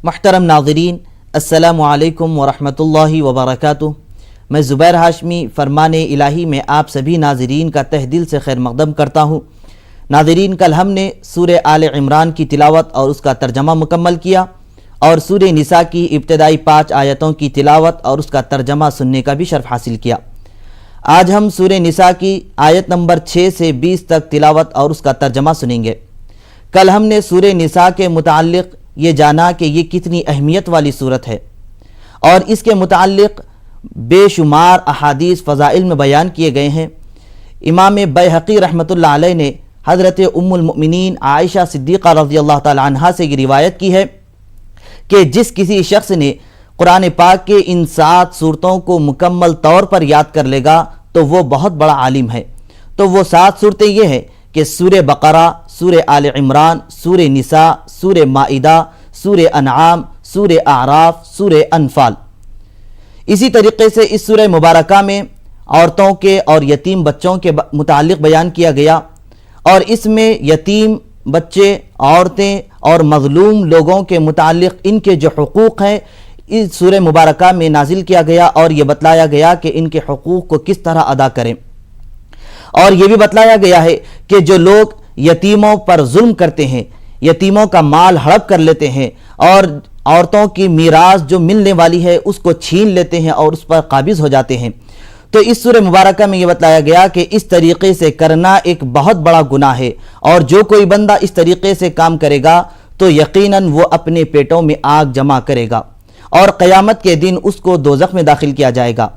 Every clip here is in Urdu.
محترم ناظرین، السلام علیکم ورحمۃ اللہ وبرکاتہ۔ میں زبیر ہاشمی فرمان الہی میں آپ سبھی ناظرین کا تہ دل سے خیر مقدم کرتا ہوں۔ ناظرین، کل ہم نے سورہ آل عمران کی تلاوت اور اس کا ترجمہ مکمل کیا اور سورہ نساء کی ابتدائی 5 آیتوں کی تلاوت اور اس کا ترجمہ سننے کا بھی شرف حاصل کیا۔ آج ہم سورہ نساء کی آیت نمبر 6 سے 20 تک تلاوت اور اس کا ترجمہ سنیں گے۔ کل ہم نے سورہ نساء کے متعلق یہ جانا کہ یہ کتنی اہمیت والی صورت ہے اور اس کے متعلق بے شمار احادیث فضائل میں بیان کیے گئے ہیں۔ امام بیہقی رحمۃ اللہ علیہ نے حضرت ام المؤمنین عائشہ صدیقہ رضی اللہ تعالی عنہا سے یہ روایت کی ہے کہ جس کسی شخص نے قرآن پاک کے ان 7 صورتوں کو مکمل طور پر یاد کر لے گا تو وہ بہت بڑا عالم ہے۔ تو وہ 7 صورتیں یہ ہیں کہ سورہ بقرہ، سورہ آل عمران، سورہ نساء، سورہ مائدہ، سورہ انعام، سورہ اعراف، سورہ انفال۔ اسی طریقے سے اس سورہ مبارکہ میں عورتوں کے اور یتیم بچوں کے متعلق بیان کیا گیا، اور اس میں یتیم بچے، عورتیں اور مظلوم لوگوں کے متعلق ان کے جو حقوق ہیں اس سورہ مبارکہ میں نازل کیا گیا، اور یہ بتلایا گیا کہ ان کے حقوق کو کس طرح ادا کریں۔ اور یہ بھی بتلایا گیا ہے کہ جو لوگ یتیموں پر ظلم کرتے ہیں، یتیموں کا مال ہڑپ کر لیتے ہیں اور عورتوں کی میراث جو ملنے والی ہے اس کو چھین لیتے ہیں اور اس پر قابض ہو جاتے ہیں، تو اس سورہ مبارکہ میں یہ بتلایا گیا کہ اس طریقے سے کرنا ایک بہت بڑا گناہ ہے، اور جو کوئی بندہ اس طریقے سے کام کرے گا تو یقیناً وہ اپنے پیٹوں میں آگ جمع کرے گا اور قیامت کے دن اس کو دوزخ میں داخل کیا جائے گا۔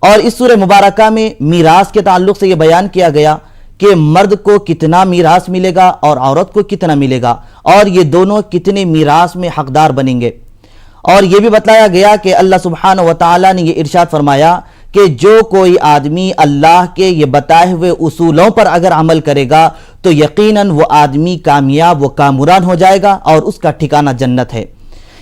اور اس سورہ مبارکہ میں میراث کے تعلق سے یہ بیان کیا گیا کہ مرد کو کتنا میراث ملے گا اور عورت کو کتنا ملے گا، اور یہ دونوں کتنے میراث میں حقدار بنیں گے۔ اور یہ بھی بتلایا گیا کہ اللہ سبحانہ و تعالی نے یہ ارشاد فرمایا کہ جو کوئی آدمی اللہ کے یہ بتائے ہوئے اصولوں پر اگر عمل کرے گا تو یقیناً وہ آدمی کامیاب و کامران ہو جائے گا اور اس کا ٹھکانہ جنت ہے۔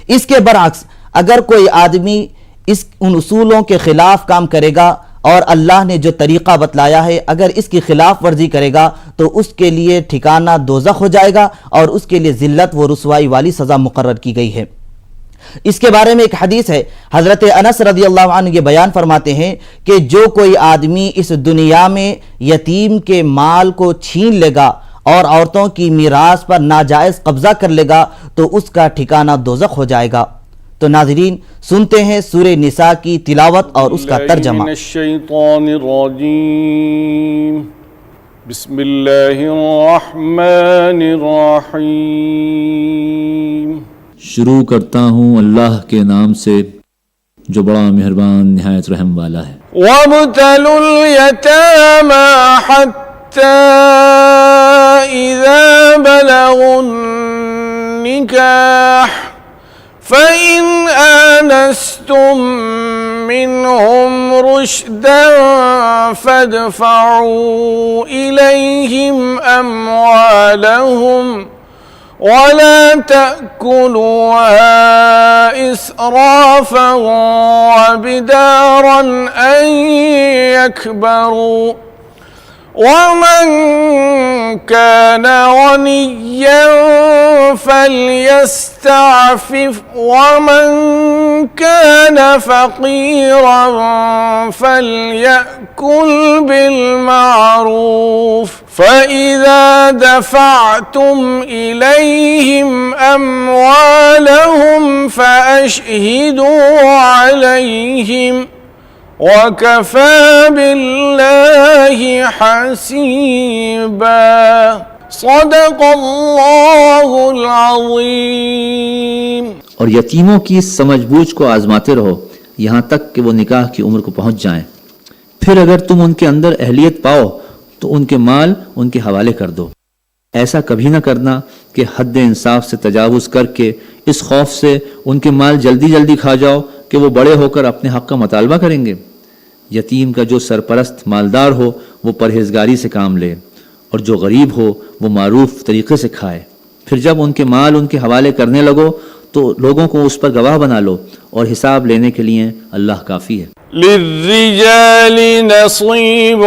اس کے برعکس اگر کوئی آدمی ان اصولوں کے خلاف کام کرے گا اور اللہ نے جو طریقہ بتلایا ہے اگر اس کی خلاف ورزی کرے گا تو اس کے لیے ٹھکانہ دوزخ ہو جائے گا اور اس کے لیے ذلت و رسوائی والی سزا مقرر کی گئی ہے۔ اس کے بارے میں ایک حدیث ہے، حضرت انس رضی اللہ عنہ یہ بیان فرماتے ہیں کہ جو کوئی آدمی اس دنیا میں یتیم کے مال کو چھین لے گا اور عورتوں کی میراث پر ناجائز قبضہ کر لے گا تو اس کا ٹھکانہ دوزخ ہو جائے گا۔ تو ناظرین، سنتے ہیں سورہ نساء کی تلاوت اور اس کا ترجمہ۔ من الشیطان الرجیم، بسم اللہ الرحمن الرحیم۔ شروع کرتا ہوں اللہ کے نام سے جو بڑا مہربان نہایت رحم والا ہے۔ وَابْتَلُوا الْيَتَامَى حَتَّى إِذَا بَلَغُوا النِّكَاحَ فَإِنْ آنَسْتُمْ مِنْهُمْ رُشْدًا فَادْفَعُوا إِلَيْهِمْ أَمْوَالَهُمْ وَلَا تَأْكُلُوهَا إِسْرَافًا وَبِدَارًا أَنْ يَكْبَرُوا وَمَنْ كَانَ غَنِيًّا فَلْيَسْتَعْفِفْ وَمَنْ كَانَ فَقِيرًا فَلْيَأْكُلْ بِالْمَعْرُوفِ فَإِذَا دَفَعْتُمْ إِلَيْهِمْ أَمْوَالَهُمْ فَأَشْهِدُوا عَلَيْهِمْ وَكَفَى بِاللَّهِ حَسِيبًا۔ صدق اللہ العظیم۔ اور یتیموں کی سمجھ بوجھ کو آزماتے رہو یہاں تک کہ وہ نکاح کی عمر کو پہنچ جائیں، پھر اگر تم ان کے اندر اہلیت پاؤ تو ان کے مال ان کے حوالے کر دو۔ ایسا کبھی نہ کرنا کہ حد انصاف سے تجاوز کر کے اس خوف سے ان کے مال جلدی جلدی کھا جاؤ کہ وہ بڑے ہو کر اپنے حق کا مطالبہ کریں گے۔ یتیم کا جو سرپرست مالدار ہو وہ پرہیزگاری سے کام لے، اور جو غریب ہو وہ معروف طریقے سے کھائے۔ پھر جب ان کے مال ان کے حوالے کرنے لگو تو لوگوں کو اس پر گواہ بنا لو اور حساب لینے کے لیے اللہ کافی ہے۔ للرجال نصيب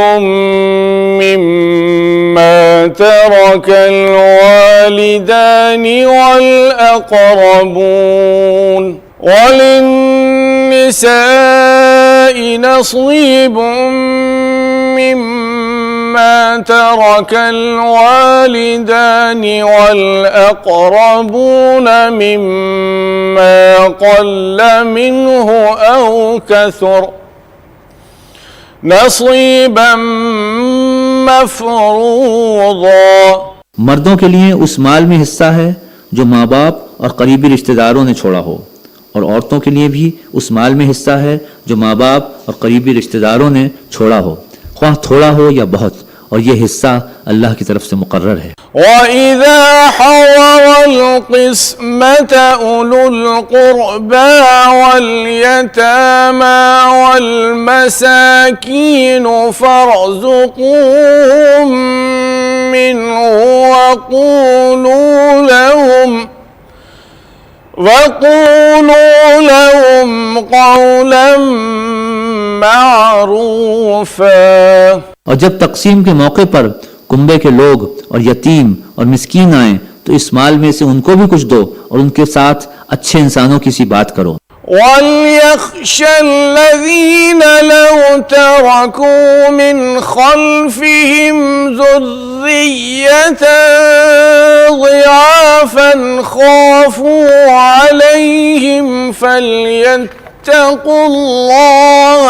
مما ترك الوالدان والأقربون وللنساء نصيب مما ترك الوالدان والأقربون مما قل منه أو كثر نصيبا مفروضا۔ مردوں کے لیے اس مال میں حصہ ہے جو ماں باپ اور قریبی رشتہ داروں نے چھوڑا ہو، اور عورتوں کے لیے بھی اس مال میں حصہ ہے جو ماں باپ اور قریبی رشتہ داروں نے چھوڑا ہو، خواہ تھوڑا ہو یا بہت، اور یہ حصہ اللہ کی طرف سے مقرر ہے۔ وَإِذَا حَضَرَ الْقِسْمَةَ أُولُو الْقُرْبَى وَالْيَتَامَى وَالْمَسَاكِينُ فَارْزُقُوهُم مِّنْهُ وَقُولُوا لَهُمْ قَوْلًا مَّعْرُوفًا۔ اور جب تقسیم کے موقع پر کنبے کے لوگ اور یتیم اور مسکین آئیں تو اس مال میں سے ان کو بھی کچھ دو اور ان کے ساتھ اچھے انسانوں کی سی بات کرو۔ وَلْيَخْشَ الَّذِينَ لَوْ تَرَكُوا مِنْ خَلْفِهِمْ ذُرِّيَّةً ضِعَافًا خَافُوا عَلَيْهِمْ فَلْيَتَّقُوا اللَّهَ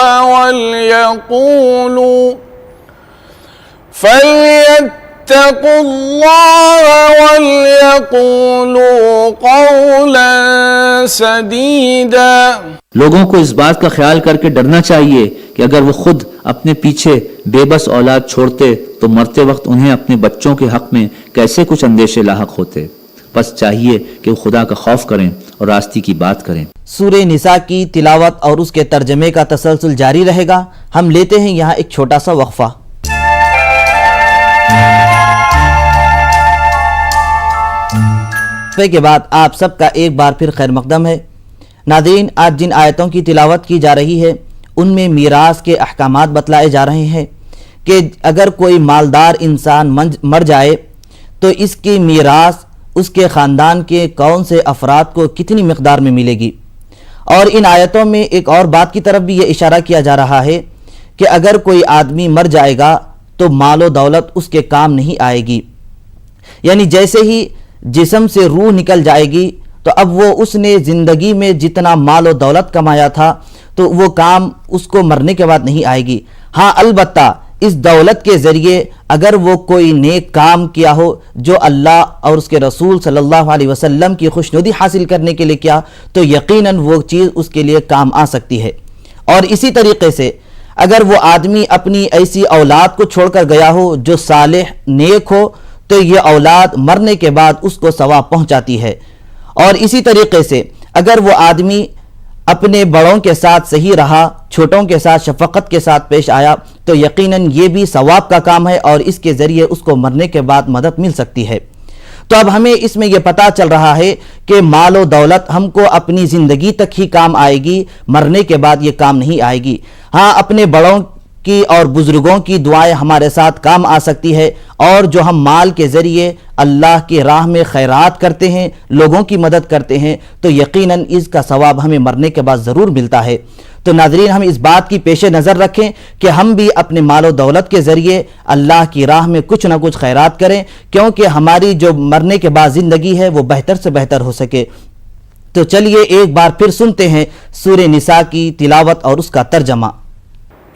وَلْيَقُولُوا قَوْلًا سَدِيدًا۔ لوگوں کو اس بات کا خیال کر کے ڈرنا چاہیے کہ اگر وہ خود اپنے پیچھے بے بس اولاد چھوڑتے تو مرتے وقت انہیں اپنے بچوں کے حق میں کیسے کچھ اندیشے لاحق ہوتے۔ بس چاہیے کہ وہ خدا کا خوف کریں اور راستی کی بات کریں۔ سورہ نساء کی تلاوت اور اس کے ترجمے کا تسلسل جاری رہے گا۔ ہم لیتے ہیں یہاں ایک چھوٹا سا وقفہ۔ کے بعد آپ سب کا ایک بار پھر خیر مقدم ہے۔ ناظرین، آج جن آیتوں کی تلاوت کی جا رہی ہے ان میں میراث کے احکامات بتلائے جا رہے ہیں کہ اگر کوئی مالدار انسان مر جائے تو اس کی میراث اس کے خاندان کے کون سے افراد کو کتنی مقدار میں ملے گی۔ اور ان آیتوں میں ایک اور بات کی طرف بھی یہ اشارہ کیا جا رہا ہے کہ اگر کوئی آدمی مر جائے گا تو مال و دولت اس کے کام نہیں آئے گی، یعنی جیسے ہی جسم سے روح نکل جائے گی تو اب وہ اس نے زندگی میں جتنا مال و دولت کمایا تھا تو وہ کام اس کو مرنے کے بعد نہیں آئے گی۔ ہاں البتہ اس دولت کے ذریعے اگر وہ کوئی نیک کام کیا ہو جو اللہ اور اس کے رسول صلی اللہ علیہ وسلم کی خوشنودی حاصل کرنے کے لیے کیا تو یقیناً وہ چیز اس کے لیے کام آ سکتی ہے۔ اور اسی طریقے سے اگر وہ آدمی اپنی ایسی اولاد کو چھوڑ کر گیا ہو جو صالح نیک ہو تو یہ اولاد مرنے کے بعد اس کو ثواب پہنچاتی ہے۔ اور اسی طریقے سے اگر وہ آدمی اپنے بڑوں کے ساتھ صحیح رہا، چھوٹوں کے ساتھ شفقت کے ساتھ پیش آیا تو یقیناً یہ بھی ثواب کا کام ہے اور اس کے ذریعے اس کو مرنے کے بعد مدد مل سکتی ہے۔ تو اب ہمیں اس میں یہ پتہ چل رہا ہے کہ مال و دولت ہم کو اپنی زندگی تک ہی کام آئے گی، مرنے کے بعد یہ کام نہیں آئے گی۔ ہاں اپنے بڑوں کی اور بزرگوں کی دعائیں ہمارے ساتھ کام آ سکتی ہے، اور جو ہم مال کے ذریعے اللہ کی راہ میں خیرات کرتے ہیں، لوگوں کی مدد کرتے ہیں تو یقیناً اس کا ثواب ہمیں مرنے کے بعد ضرور ملتا ہے۔ تو ناظرین، ہم اس بات کی پیش نظر رکھیں کہ ہم بھی اپنے مال و دولت کے ذریعے اللہ کی راہ میں کچھ نہ کچھ خیرات کریں، کیونکہ ہماری جو مرنے کے بعد زندگی ہے وہ بہتر سے بہتر ہو سکے۔ تو چلیے ایک بار پھر سنتے ہیں سورہ نساء کی تلاوت اور اس کا ترجمہ۔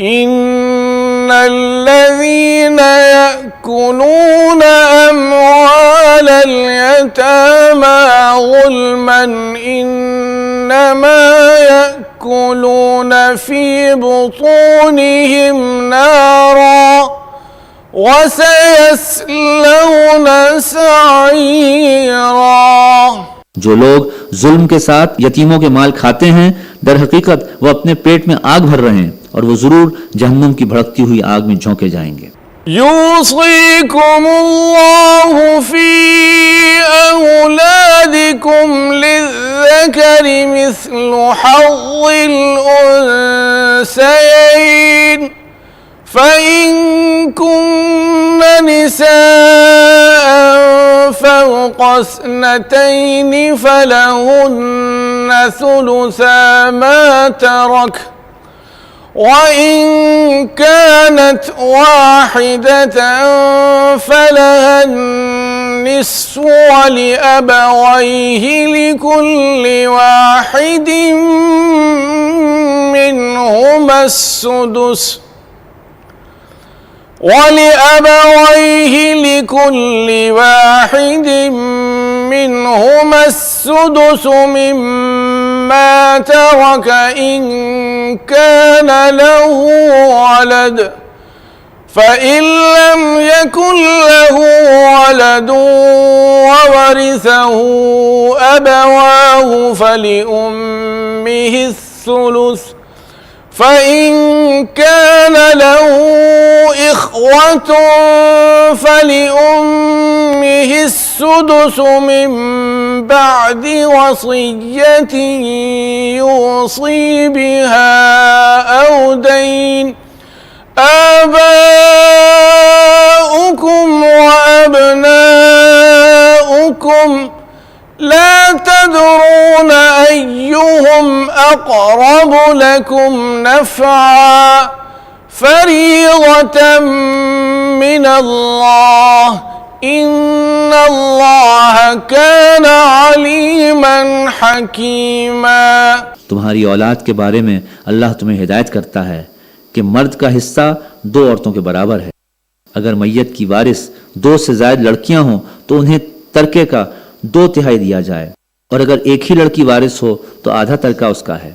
إن الذين يأكلون أموال اليتامى ظلما إنما يأكلون في بطونهم نارا وسيصلون سعيرا۔ جو لوگ ظلم کے ساتھ یتیموں کے مال کھاتے ہیں در حقیقت وہ اپنے پیٹ میں آگ بھر رہے ہیں اور وہ ضرور جہنم کی بھڑکتی ہوئی آگ میں جھونکے جائیں گے۔ يوصيكم الله في أولادكم للذكر للذكر مثل حظ الأنثيين فإن كن نساء فوق اثنتين فلهن ثلثا ما ترك وإن كانت واحدة فلها النصف ولأبويه لكل واحد منهما السدس مما ترك إن كان له ولد فإن لم يكن له ولد وورثه أبواه فلأمه الثلث فإن كان له إخوة فلأمه السدس من بعد وصية يوصي بها أو دين آباؤكم وأبناؤكم لا تدرون أيهم أقرب لكم نفعا فريضة من الله إن الله كان عليما حكيما. تمہاری اولاد کے بارے میں اللہ تمہیں ہدایت کرتا ہے کہ مرد کا حصہ 2 عورتوں کے برابر ہے. اگر میت کی وارث 2 سے زائد لڑکیاں ہوں تو انہیں ترکے کا 2/3 دیا جائے اور اگر ایک ہی لڑکی وارث ہو تو آدھا ترکہ اس کا ہے.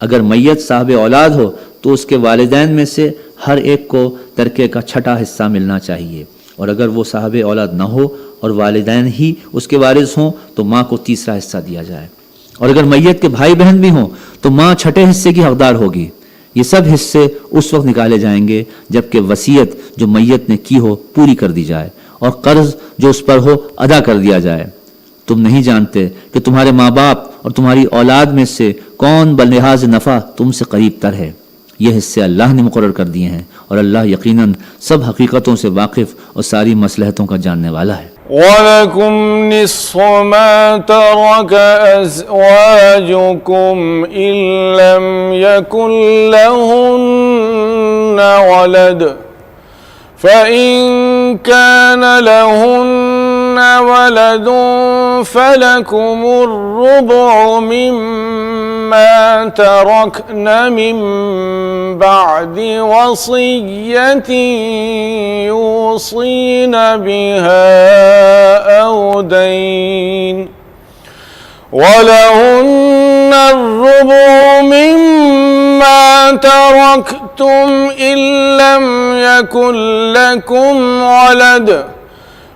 اگر میت صاحب اولاد ہو تو اس کے والدین میں سے ہر ایک کو ترکے کا 6واں حصہ ملنا چاہیے اور اگر وہ صاحب اولاد نہ ہو اور والدین ہی اس کے وارث ہوں تو ماں کو 3واں حصہ دیا جائے اور اگر میت کے بھائی بہن بھی ہوں تو ماں 6 حصے کی حقدار ہوگی. یہ سب حصے اس وقت نکالے جائیں گے جبکہ وصیت جو میت نے کی ہو پوری کر دی جائے اور قرض جو اس پر ہو ادا کر دیا جائے. تم نہیں جانتے کہ تمہارے ماں باپ اور تمہاری اولاد میں سے کون بلحاظ نفع تم سے قریب تر ہے. یہ حصے اللہ نے مقرر کر دیے ہیں اور اللہ یقیناً سب حقیقتوں سے واقف اور ساری مصلحتوں کا جاننے والا ہے. وَلَكُمْ نِصْفُ مَا تَرَكَ أَزْوَاجُكُمْ إِن لَّمْ يَكُن لَّهُنَّ وَلَدٌ فَإِن كَانَ لَهُنَّ وَلَدٌ فَلَكُمُ الرُّبُعُ مِمَّا تَرَكْنَ مِن بَعْدِ وَصِيَّةٍ يُوصِينَ بِهَا أَوْ دَيْنٍ وَلَهُنَّ الرُّبُعُ مِمَّا تَرَكْتُمْ إِن لَّمْ يَكُن لَّكُمْ وَلَدٌ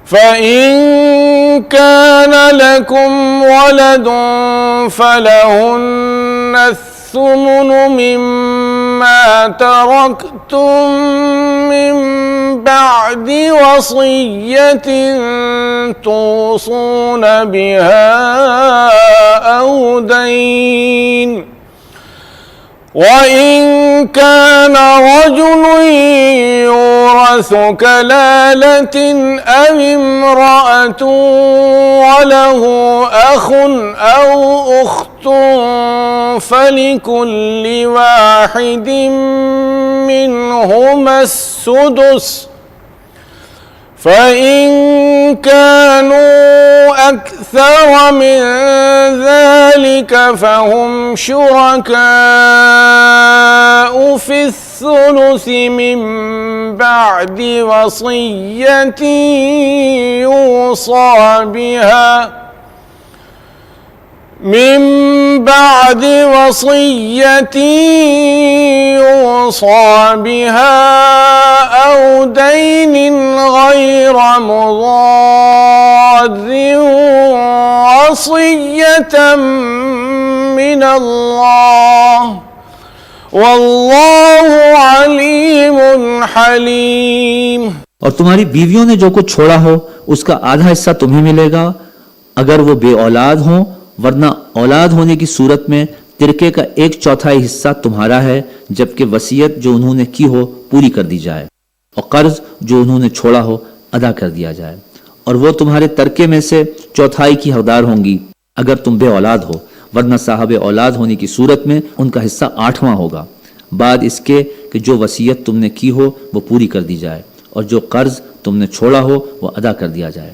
فَإِن كَانَ لَكُمْ وَلَدٌ فَلَهُنَّ الثُّمُنُ مِمَّا تَرَكْتُم مِّن بَعْدِ وَصِيَّةٍ تُوصُونَ بِهَا أَوْ دَيْنٍ وَإِن كَانَ رَجُلٌ يُورَثُ كَلَالَةٍ أَوِ امْرَأَةٌ وَلَهُ أَخٌ أَوْ أُخْتٌ فَلِكُلِّ وَاحِدٍ مِّنْهُمَا السُّدُسُ فَإِن كَانُوا أَكْثَرَ مِن ذَلِكَ فَهُمْ شُرَكَاءُ فِي الثُّلُثِ مِن بَعْدِ وَصِيَّةٍ يُوصَى بها أو دين غير مضار وصية من الله والله عليم حليم. اور تمہاری بیویوں نے جو کچھ چھوڑا ہو اس کا آدھا حصہ تمہیں ملے گا. اگر وہ بے اولاد ہوں ورنہ اولاد ہونے کی صورت میں ترکے کا 1/4 حصہ تمہارا ہے، جبکہ وصیت جو انہوں نے کی ہو پوری کر دی جائے اور قرض جو انہوں نے چھوڑا ہو ادا کر دیا جائے، اور وہ تمہارے ترکے میں سے 1/4 کی حقدار ہوں گی اگر تم بے اولاد ہو، ورنہ صاحب اولاد ہونے کی صورت میں ان کا حصہ 8واں ہوگا، بعد اس کے کہ جو وصیت تم نے کی ہو وہ پوری کر دی جائے اور جو قرض تم نے چھوڑا ہو وہ ادا کر دیا جائے۔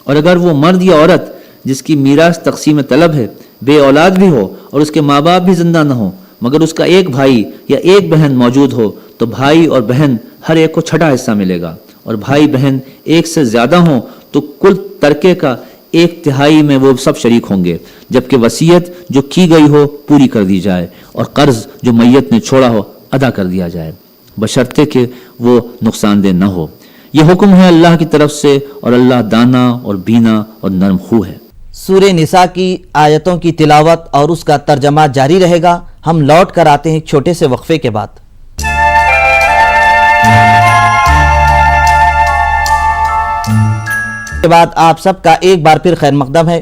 اور اگر وہ مرد یا عورت جس کی میراث تقسیم طلب ہے بے اولاد بھی ہو اور اس کے ماں باپ بھی زندہ نہ ہو، مگر اس کا ایک بھائی یا ایک بہن موجود ہو، تو بھائی اور بہن ہر ایک کو 6واں حصہ ملے گا، اور بھائی بہن ایک سے زیادہ ہوں تو کل ترکے کا 1/3 میں وہ سب شریک ہوں گے، جبکہ وصیت جو کی گئی ہو پوری کر دی جائے اور قرض جو میت نے چھوڑا ہو ادا کر دیا جائے، بشرطے کہ وہ نقصان دہ نہ ہو۔ یہ حکم ہے اللہ کی طرف سے، اور اللہ دانا اور بینا اور نرم خو ہے۔ سورہ نساء کی آیتوں کی تلاوت اور اس کا ترجمہ جاری رہے گا۔ ہم لوٹ کر آتے ہیں ایک چھوٹے سے وقفے کے بعد۔ کے بعد آپ سب کا ایک بار پھر خیر مقدم ہے۔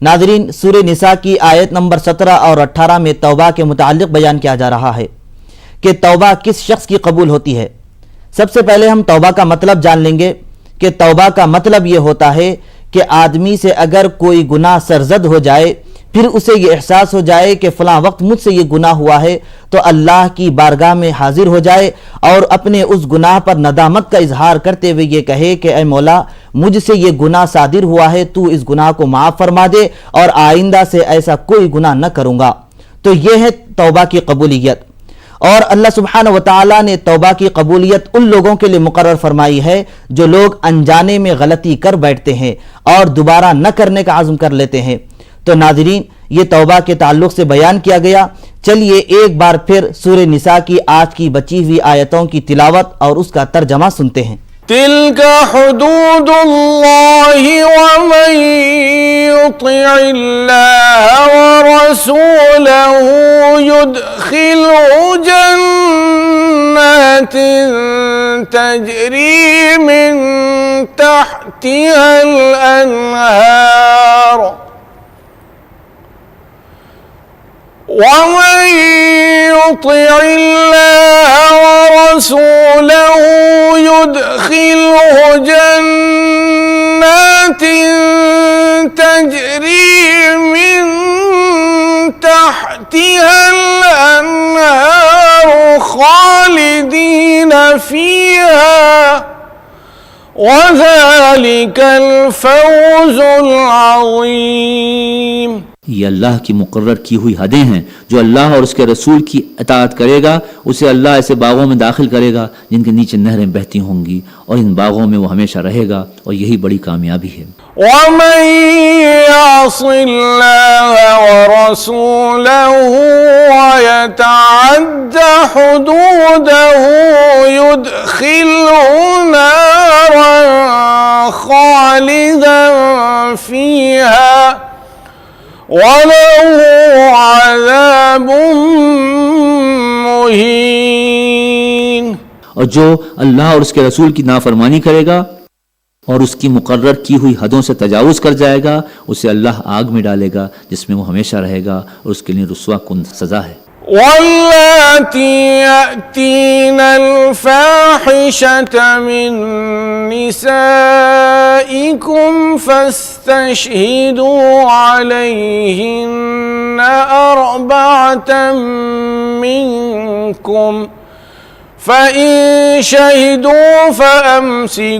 ناظرین، سورہ نساء کی آیت نمبر 17 اور 18 میں توبہ کے متعلق بیان کیا جا رہا ہے کہ توبہ کس شخص کی قبول ہوتی ہے۔ سب سے پہلے ہم توبہ کا مطلب جان لیں گے کہ توبہ کا مطلب یہ ہوتا ہے کہ آدمی سے اگر کوئی گناہ سرزد ہو جائے، پھر اسے یہ احساس ہو جائے کہ فلاں وقت مجھ سے یہ گناہ ہوا ہے، تو اللہ کی بارگاہ میں حاضر ہو جائے اور اپنے اس گناہ پر ندامت کا اظہار کرتے ہوئے یہ کہے کہ اے مولا، مجھ سے یہ گناہ صادر ہوا ہے، تو اس گناہ کو معاف فرما دے اور آئندہ سے ایسا کوئی گناہ نہ کروں گا۔ تو یہ ہے توبہ کی قبولیت۔ اور اللہ سبحانہ وتعالی نے توبہ کی قبولیت ان لوگوں کے لیے مقرر فرمائی ہے جو لوگ انجانے میں غلطی کر بیٹھتے ہیں اور دوبارہ نہ کرنے کا عزم کر لیتے ہیں۔ تو ناظرین، یہ توبہ کے تعلق سے بیان کیا گیا۔ چلیے ایک بار پھر سورہ نساء کی آج کی بچی ہوئی آیتوں کی تلاوت اور اس کا ترجمہ سنتے ہیں۔ تلك حدود الله ومن يطع الله ورسوله يدخله جنات تجري من تحتها الأنهار ومن يطع الله ورسوله يدخله جنات تجري من تحتها الأنهار خالدين فيها وذلك الفوز العظيم۔ یہ اللہ کی مقرر کی ہوئی حدیں ہیں۔ جو اللہ اور اس کے رسول کی اطاعت کرے گا اسے اللہ ایسے باغوں میں داخل کرے گا جن کے نیچے نہریں بہتی ہوں گی، اور ان باغوں میں وہ ہمیشہ رہے گا، اور یہی بڑی کامیابی ہے۔ ومن يعص الله ورسوله ويتعد حدوده يدخله نارا خالدا فيها وَلَهُ عَذَابٌ مُّهِينٌ۔ اور جو اللہ اور اس کے رسول کی نافرمانی کرے گا اور اس کی مقرر کی ہوئی حدوں سے تجاوز کر جائے گا، اسے اللہ آگ میں ڈالے گا جس میں وہ ہمیشہ رہے گا، اور اس کے لیے رسوا کن سزا ہے۔ واللاتي يأتين الفاحشة من نسائكم فاستشهدوا عليهن 4 منكم فإن شهدوا فأمسكوهن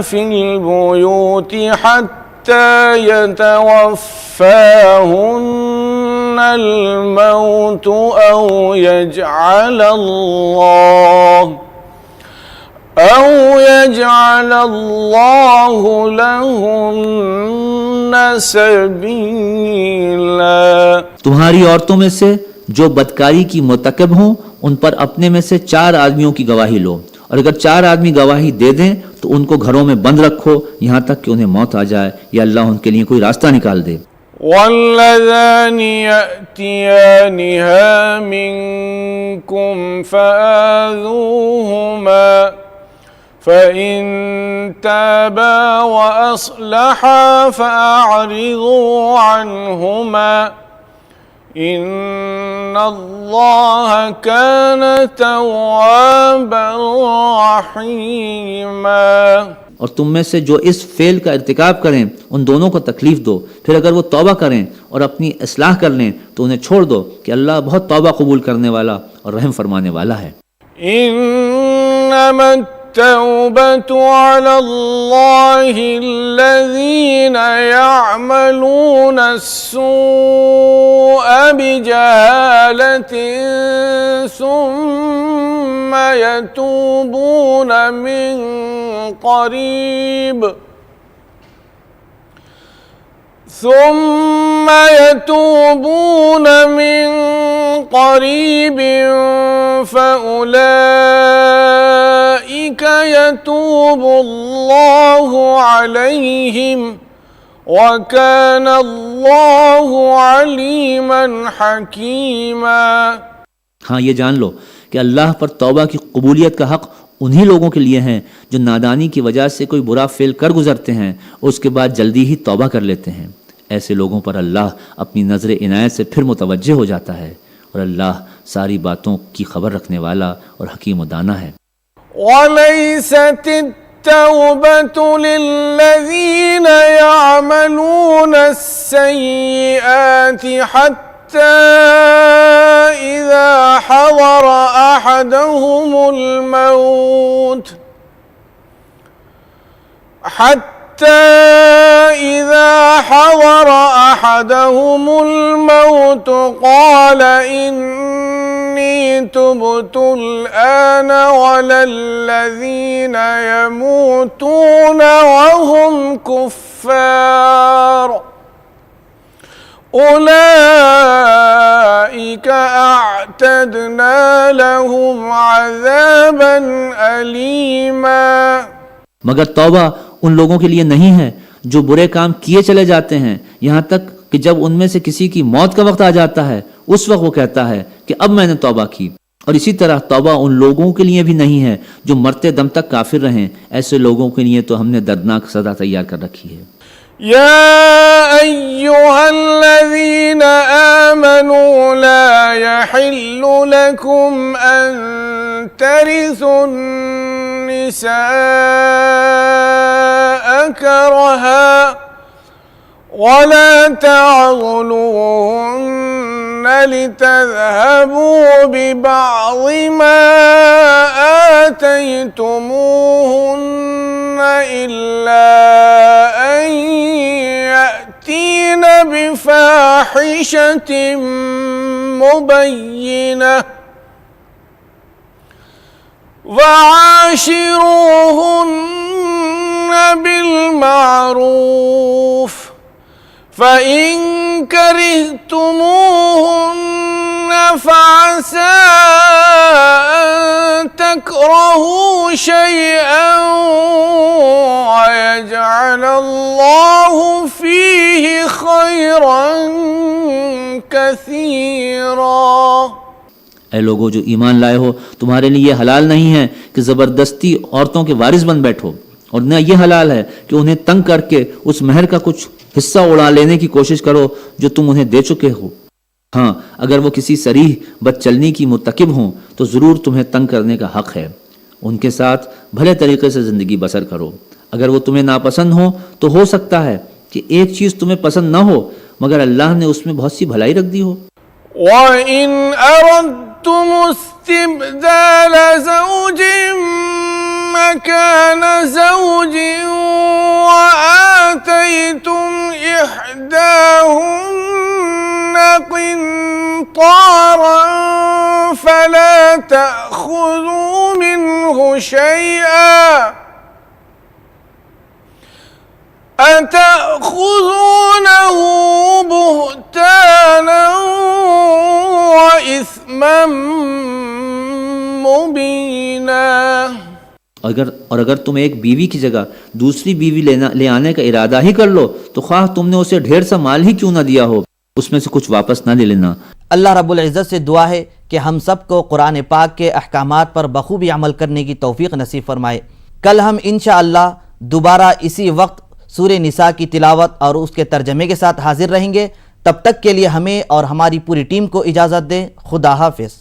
في البيوت حتى يتوفاهن الموت أو يجعل الله لهن سبيلا۔ تمہاری عورتوں میں سے جو بدکاری کی مرتکب ہوں ان پر اپنے میں سے 4 آدمیوں کی گواہی لو، اور اگر 4 آدمی گواہی دے دیں تو ان کو گھروں میں بند رکھو یہاں تک کہ انہیں موت آ جائے یا اللہ ان کے لیے کوئی راستہ نکال دے۔ واللذان يأتيانها منكم فإن تابا وأصلحا فأعرضوا عنهما إن الله كان توابا رحيما۔ اور تم میں سے جو اس فعل کا ارتکاب کریں ان دونوں کو تکلیف دو، پھر اگر وہ توبہ کریں اور اپنی اصلاح کر لیں تو انہیں چھوڑ دو کہ اللہ بہت توبہ قبول کرنے والا اور رحم فرمانے والا ہے۔ إنما التوبة على الله الذين يعملون السوء بجهالة ثم يتوبون من قريب فأولئك يتوب الله عليهم وكان الله عليما حكيما۔ ہاں یہ جان لو کہ اللہ پر توبہ کی قبولیت کا حق انہی لوگوں کے لیے ہیں جو نادانی کی وجہ سے کوئی برا فعل کر گزرتے ہیں اور اس کے بعد جلدی ہی توبہ کر لیتے ہیں۔ ایسے لوگوں پر اللہ اپنی نظر عنایت سے پھر متوجہ ہو جاتا ہے، اور اللہ ساری باتوں کی خبر رکھنے والا اور حکیم و دانا ہے۔ وَلَيْسَتِ التَّوْبَةُ لِلَّذِينَ يَعْمَلُونَ السَّيِّئَاتِ حَتَّى إِذَا حَضَرَ أَحَدَهُمُ الموت قال إني تبت الآن ولا الذين يموتون وهم كفار أولئك أعتدنا لهم عذابا أليما۔ مگر توبہ ان لوگوں کے لیے نہیں ہے جو برے کام کیے چلے جاتے ہیں یہاں تک کہ جب ان میں سے کسی کی موت کا وقت آ جاتا ہے اس وقت وہ کہتا ہے کہ اب میں نے توبہ کی۔ اور اسی طرح توبہ ان لوگوں کے لیے بھی نہیں ہے جو مرتے دم تک کافر رہیں، ایسے لوگوں کے لیے تو ہم نے دردناک سزا تیار کر رکھی ہے۔ يا أيها الذين آمنوا لا يحل لكم أن ترثوا النساء كرها ولا تعضلوهن لتذهبوا ببعض ما آتيتموهن إلا أن يأتين بفاحشة مبينة وعاشروهن بالمعروف فإن كرهتموهن فعسى أن تكرهوا شيئا ويجعل الله فيه خيرا كثيرا۔ اے لوگو جو ایمان لائے ہو، تمہارے لیے یہ حلال نہیں ہے کہ زبردستی عورتوں کے وارث بن بیٹھو، اور نہ یہ حلال ہے کہ انہیں تنگ کر کے اس مہر کا کچھ حصہ اڑا لینے کی کوشش کرو جو تم انہیں دے چکے ہو۔ ہاں اگر وہ کسی صریح بد چلنی کی مرتکب ہوں تو ضرور تمہیں تنگ کرنے کا حق ہے، ان کے ساتھ بھلے طریقے سے زندگی بسر کرو۔ اگر وہ تمہیں ناپسند ہوں تو ہو سکتا ہے کہ ایک چیز تمہیں پسند نہ ہو مگر اللہ نے اس میں بہت سی بھلائی رکھ دی ہو۔ وَإِنْ أَرَدْتُمُ اسْتِبْدَالَ زَوْجٍ مَكَانَ زَوْجٍ وَآتَيْتُمْ إِحْدَاهُنَّ قِنطَارًا فَلَا تَأْخُذُوا مِنْهُ شَيْئًا أَتَأْخُذُونَهُ بُهْتَانًا وَإِثْمًا مُبِينًا۔ اور اگر تم ایک بیوی کی جگہ دوسری بیوی لے آنے کا ارادہ ہی کر لو تو خواہ تم نے اسے ڈھیر سا مال ہی کیوں نہ دیا ہو، اس میں سے کچھ واپس نہ لے لینا۔ اللہ رب العزت سے دعا ہے کہ ہم سب کو قرآن پاک کے احکامات پر بخوبی عمل کرنے کی توفیق نصیب فرمائے۔ کل ہم انشاءاللہ دوبارہ اسی وقت سورہ نساء کی تلاوت اور اس کے ترجمے کے ساتھ حاضر رہیں گے. تب تک کے لیے ہمیں اور ہماری پوری ٹیم کو اجازت دیں. خدا حافظ.